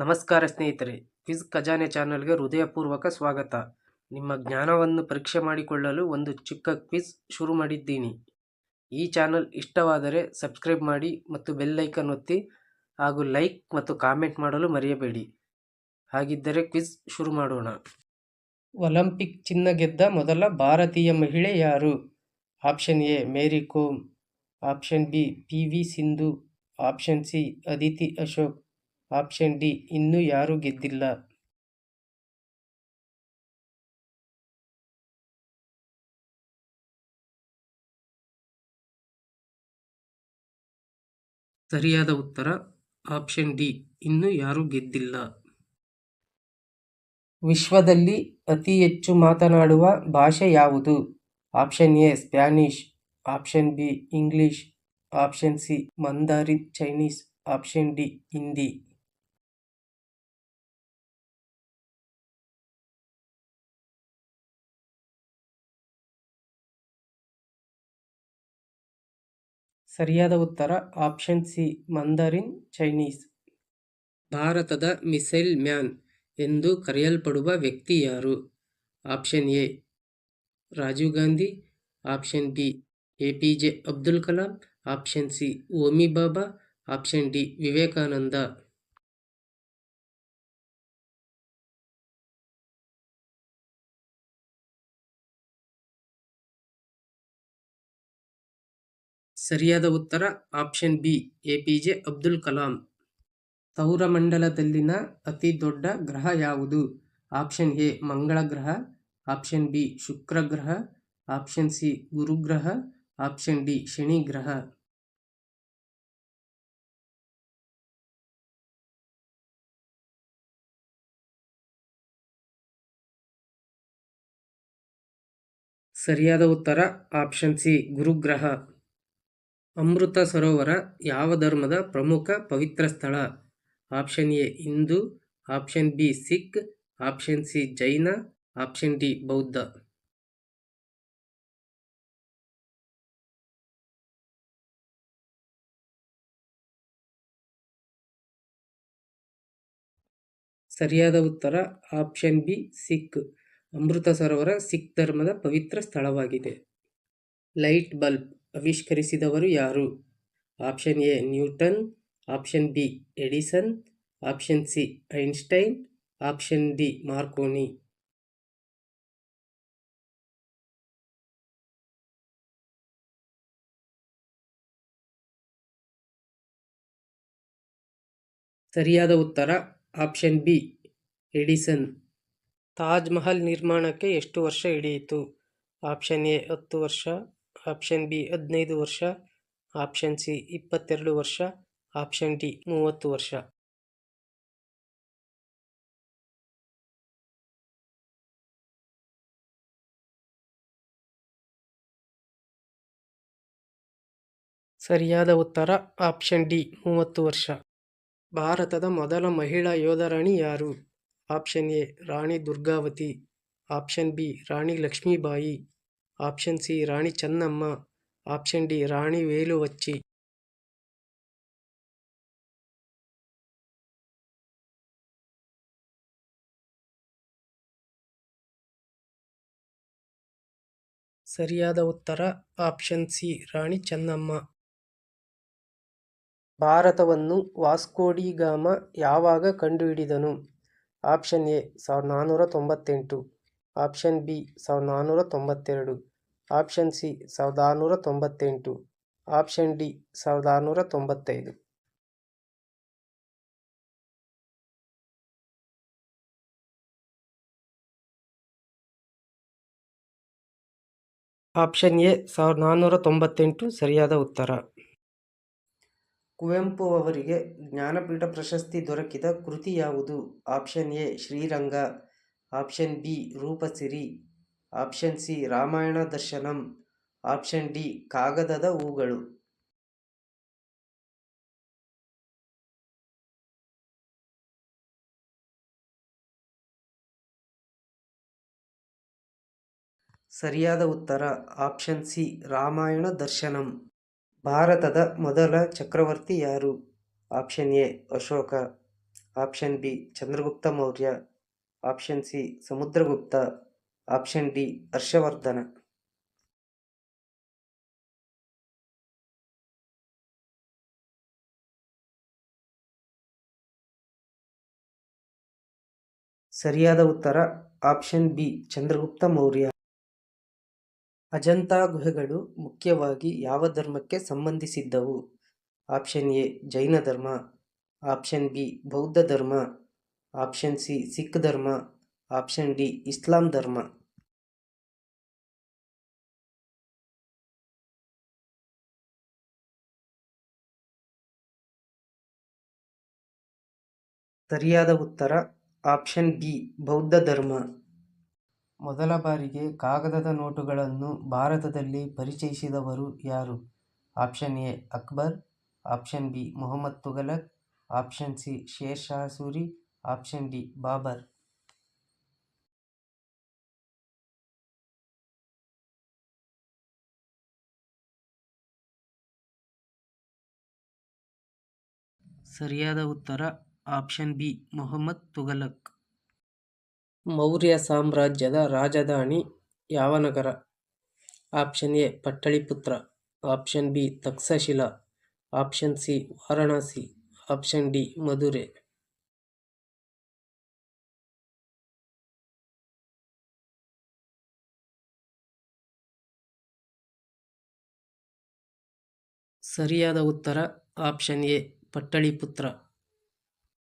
ನಮಸ್ಕಾರ ಸ್ನೇಹಿತರೆ, ಕ್ವಿಜ್ ಖಜಾನೆ ಚಾನಲ್ಗೆ ಹೃದಯಪೂರ್ವಕ ಸ್ವಾಗತ. ನಿಮ್ಮ ಜ್ಞಾನವನ್ನು ಪರೀಕ್ಷೆ ಮಾಡಿಕೊಳ್ಳಲು ಒಂದು ಚಿಕ್ಕ ಕ್ವಿಜ್ ಶುರು ಮಾಡಿದ್ದೀನಿ. ಈ ಚಾನಲ್ ಇಷ್ಟವಾದರೆ ಸಬ್ಸ್ಕ್ರೈಬ್ ಮಾಡಿ ಮತ್ತು ಬೆಲ್ ಐಕನ್ ಒತ್ತಿ ಹಾಗೂ ಲೈಕ್ ಮತ್ತು ಕಾಮೆಂಟ್ ಮಾಡಲು ಮರೆಯಬೇಡಿ. ಹಾಗಿದ್ದರೆ ಕ್ವಿಜ್ ಶುರು ಮಾಡೋಣ. ಒಲಿಂಪಿಕ್ ಚಿನ್ನ ಗೆದ್ದ ಮೊದಲ ಭಾರತೀಯ ಮಹಿಳೆ ಯಾರು? Option A Mary Kom, option B PV Sindhu, option C Aditi Ashok, option D ಇನ್ನೂ ಯಾರೂ ಗೆದ್ದಿಲ್ಲ. ಸರಿಯಾದ ಉತ್ತರ ಆಪ್ಷನ್ ಡಿ, ಇನ್ನೂ ಯಾರೂ ಗೆದ್ದಿಲ್ಲ. ವಿಶ್ವದಲ್ಲಿ ಅತಿ ಹೆಚ್ಚು ಮಾತನಾಡುವ ಭಾಷೆ ಯಾವುದು? Option A Spanish, option B English, option C Mandarin Chinese, option D Hindi. ಸರಿಯಾದ ಉತ್ತರ ಆಪ್ಷನ್ ಸಿ ಮಂದಾರಿನ್ ಚೈನೀಸ್. ಭಾರತದ ಮಿಸೈಲ್ ಮ್ಯಾನ್ ಎಂದು ಕರೆಯಲ್ಪಡುವ ವ್ಯಕ್ತಿ ಯಾರು? Option A Rajiv Gandhi, option B APJ Abdul Kalam, option C Homi Bhabha, option D Vivekananda. ಸರಿಯಾದ ಉತ್ತರ option B APJ Abdul Kalam. ಸೌರಮಂಡಲದಲ್ಲಿನ ಅತಿ ದೊಡ್ಡ ಗ್ರಹ ಯಾವುದು? ಆಪ್ಷನ್ ಎ ಮಂಗಳ ಗ್ರಹ, ಆಪ್ಷನ್ ಬಿ ಶುಕ್ರ ಗ್ರಹ, ಆಪ್ಷನ್ ಸಿ ಗುರುಗ್ರಹ, ಆಪ್ಷನ್ ಡಿ ಶನಿ ಗ್ರಹ. ಸರಿಯಾದ ಉತ್ತರ ಆಪ್ಷನ್ ಸಿ ಗುರುಗ್ರಹ. ಅಮೃತ ಸರೋವರ ಯಾವ ಧರ್ಮದ ಪ್ರಮುಖ ಪವಿತ್ರ ಸ್ಥಳ? Option A Hindu, option B Sikh, option C Jain, option D Bauddha. ಸರಿಯಾದ ಉತ್ತರ ಆಪ್ಷನ್ ಬಿ ಸಿಖ್. ಅಮೃತ ಸರೋವರ ಸಿಖ್ ಧರ್ಮದ ಪವಿತ್ರ ಸ್ಥಳವಾಗಿದೆ. ಲೈಟ್ ಬಲ್ಬ್ ಆವಿಷ್ಕರಿಸಿದವರು ಯಾರು? Option A Newton, option B Edison, option C Einstein, option D Marconi. ಸರಿಯಾದ ಉತ್ತರ option B Edison. Taj Mahal ನಿರ್ಮಾಣಕ್ಕೆ ಎಷ್ಟು ವರ್ಷ ಹಿಡಿಯಿತು? ಆಪ್ಷನ್ ಎ 10 ವರ್ಷ, ಆಪ್ಷನ್ ಬಿ 15 ವರ್ಷ, ಆಪ್ಷನ್ ಸಿ 22 ವರ್ಷ, ಆಪ್ಷನ್ ಡಿ 30 ವರ್ಷ. ಸರಿಯಾದ ಉತ್ತರ ಆಪ್ಷನ್ ಡಿ 30 ವರ್ಷ. ಭಾರತದ ಮೊದಲ ಮಹಿಳಾ ಯೋಧರಾಣಿ ಯಾರು? Option A Rani Durgavati, option B Rani Lakshmibai, option C Rani Chennamma, option D Rani Veluvachi. ಸರಿಯಾದ ಉತ್ತರ ಆಪ್ಷನ್ ಸಿ ರಾಣಿ ಚೆನ್ನಮ್ಮ. ಭಾರತವನ್ನು ವಾಸ್ಕೋಡಿಗಾಮ ಯಾವಾಗ ಕಂಡುಹಿಡಿದನು? Option A 1498, option B 1492, option C 1698, option D 1695. Option A 1498 ಸರಿಯಾದ ಉತ್ತರ. ಕುವೆಂಪು ಅವರಿಗೆ ಜ್ಞಾನಪೀಠ ಪ್ರಶಸ್ತಿ ದೊರಕಿದ ಕೃತಿ ಯಾವುದು? Option A Shriranga, option B Rupasiri, option C Ramayana Darshanam, option D ಕಾಗದದ ಹೂಗಳು. ಸರಿಯಾದ ಉತ್ತರ ಆಪ್ಷನ್ ಸಿ ರಾಮಾಯಣ ದರ್ಶನಂ. ಭಾರತದ ಮೊದಲ ಚಕ್ರವರ್ತಿ ಯಾರು? Option A Ashoka, option B Chandragupta Maurya, option C Samudragupta, option D Harshavardhana. ಸರಿಯಾದ ಉತ್ತರ ಆಪ್ಷನ್ ಬಿ ಚಂದ್ರಗುಪ್ತ ಮೌರ್ಯ. ಅಜಂತಾ ಗುಹೆಗಳು ಮುಖ್ಯವಾಗಿ ಯಾವ ಧರ್ಮಕ್ಕೆ ಸಂಬಂಧಿಸಿದ್ದವು? ಆಪ್ಷನ್ ಎ ಜೈನ ಧರ್ಮ, ಆಪ್ಷನ್ ಬಿ ಬೌದ್ಧ ಧರ್ಮ, ಆಪ್ಷನ್ ಸಿ ಸಿಖ್ ಧರ್ಮ, ಆಪ್ಷನ್ ಡಿ ಇಸ್ಲಾಂ ಧರ್ಮ. ಸರಿಯಾದ ಉತ್ತರ ಆಪ್ಷನ್ ಬಿ ಬೌದ್ಧ ಧರ್ಮ. ಮೊದಲ ಬಾರಿಗೆ ಕಾಗದದ ನೋಟುಗಳನ್ನು ಭಾರತದಲ್ಲಿ ಪರಿಚಯಿಸಿದವರು ಯಾರು? Option A Akbar, option B Muhammad Tughlaq, option C Sher Shah Suri, option D Babur. ಸರಿಯಾದ ಉತ್ತರ ಆಪ್ಷನ್ ಬಿ ಮುಹಮ್ಮದ್ ತುಘಲಕ್. ಮೌರ್ಯ ಸಾಮ್ರಾಜ್ಯದ ರಾಜಧಾನಿ ಯಾವ ನಗರ? Option A Pataliputra, option B Takshashila, option C Varanasi, option D Madurai. ಸರಿಯಾದ ಉತ್ತರ ಆಪ್ಷನ್ ಎ ಪಟ್ಟಳಿಪುತ್ರ.